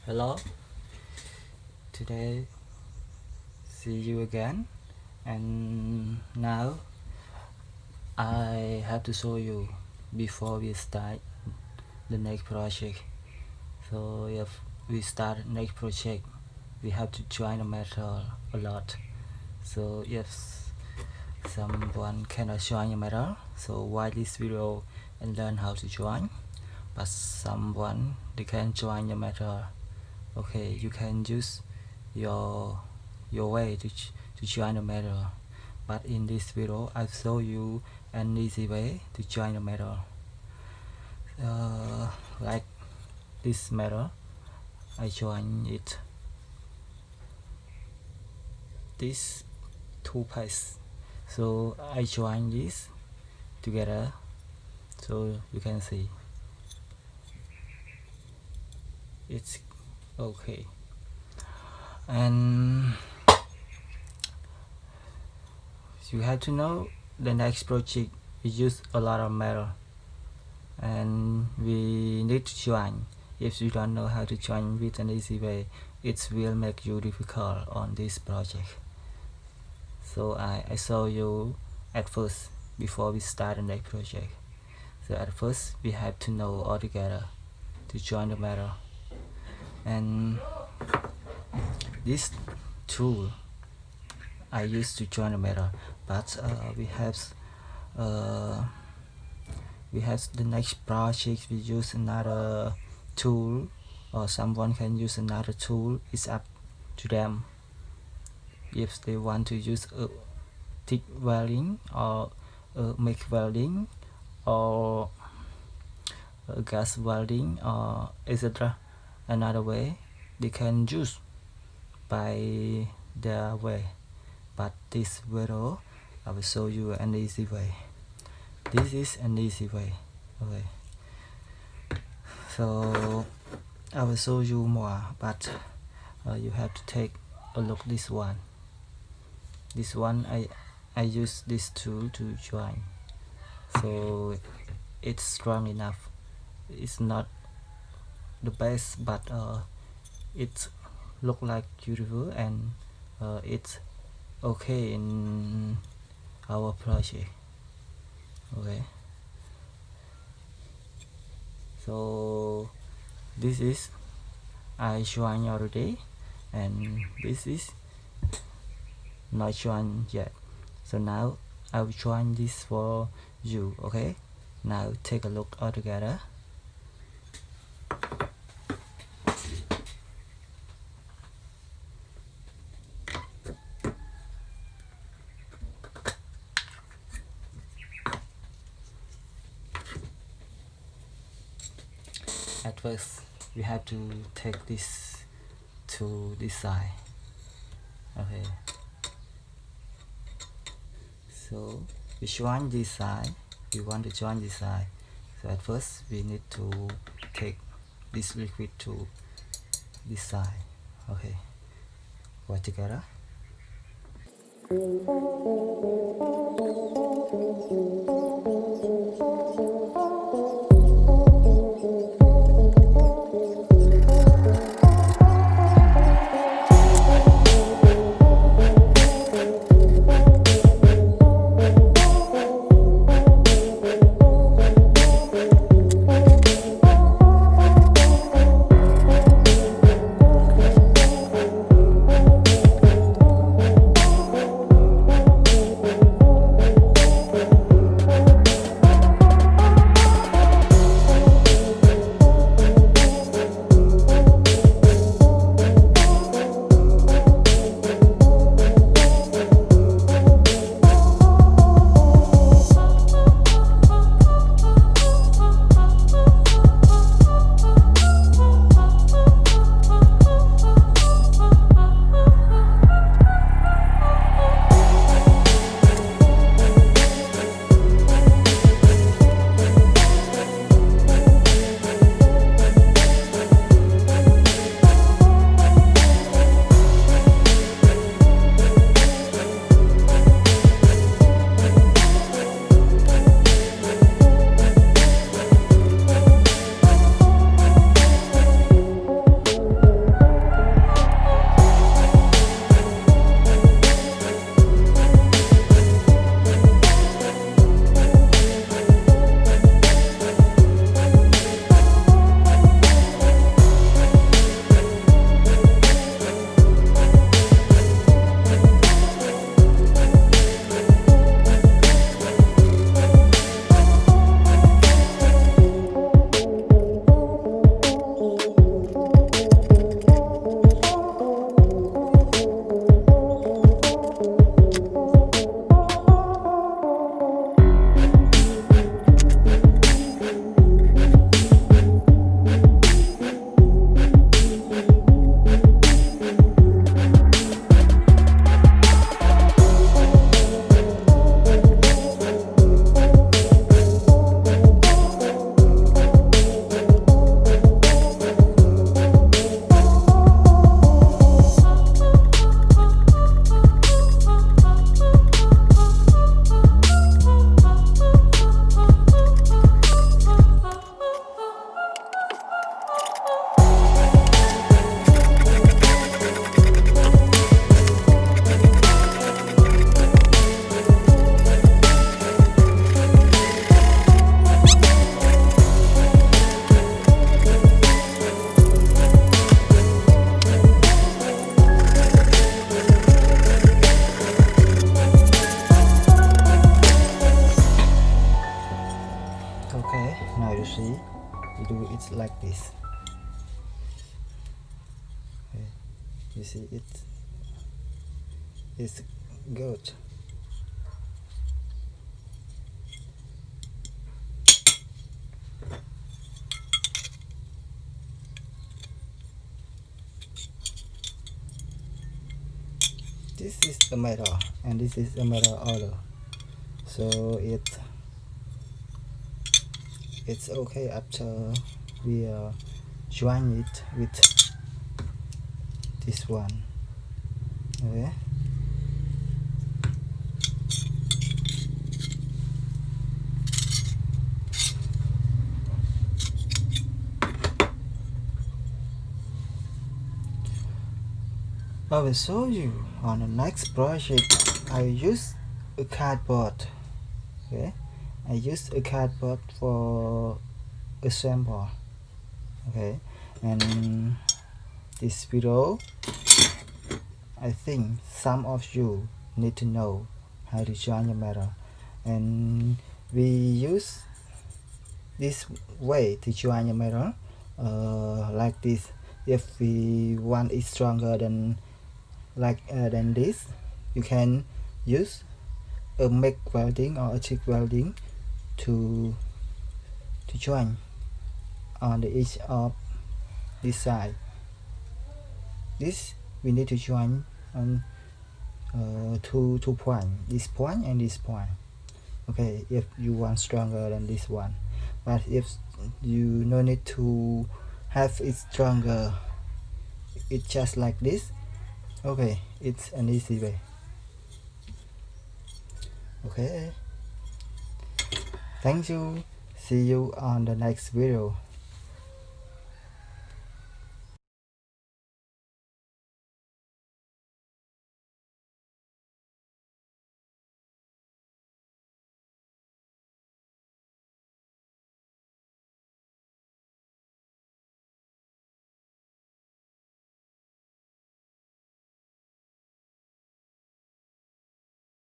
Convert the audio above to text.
Hello, today see you again, and now I have to show you before we start the next project. So if we start next project, we have to join the metal a lot. So if someone cannot join the metal, so watch this video and learn how to join. But someone they can join the metal. Okay, you can use your way to join the metal, but in this video I'll show you an easy way to join the metal. Like this metal, I join it this two pieces, so I join this together, so you can see it's okay. And you have to know the next project we use a lot of metal and we need to join. If you don't know how to join with an easy way, it will make you difficult on this project. So I show you at first before we start the next project. So at first we have to know all together to join the metal. And this tool I used to join the metal, but we have the next project we use another tool, or someone can use another tool. It's up to them if they want to use a thick welding or MIG welding or gas welding or etc. Another way they can use by their way, but this video I will show you an easy way. This is an easy way. Okay, so I will show you more, but you have to take a look this one. This one I use this tool to join, so it's strong enough. It's not the best, but it look like beautiful, and it's okay in our project. Okay, so this is I join already, and this is not joined yet. So now I will join this for you. Okay, now take a look all together. At first we have to take this to this side. Okay, so we join this side, we want to join this side. So at first we need to take this liquid to this side. Okay, work together. it's like this. Okay. You see it's good. This is a metal and this is a metal also, so it's okay after we join it with this one. Okay. I will show you on the next project. I use a cardboard. Okay, I use a cardboard for a sample. Okay, and this video, I think some of you need to know how to join your metal, and we use this way to join your metal, like this. If we want it stronger than this, you can use a MIG welding or a TIG welding to join on the edge of this side. This we need to join on two points, this point and this point. Okay, if you want stronger than this one, but if you no need to have it stronger, it's just like this. Okay, it's an easy way. Okay, thank you, see you on the next video.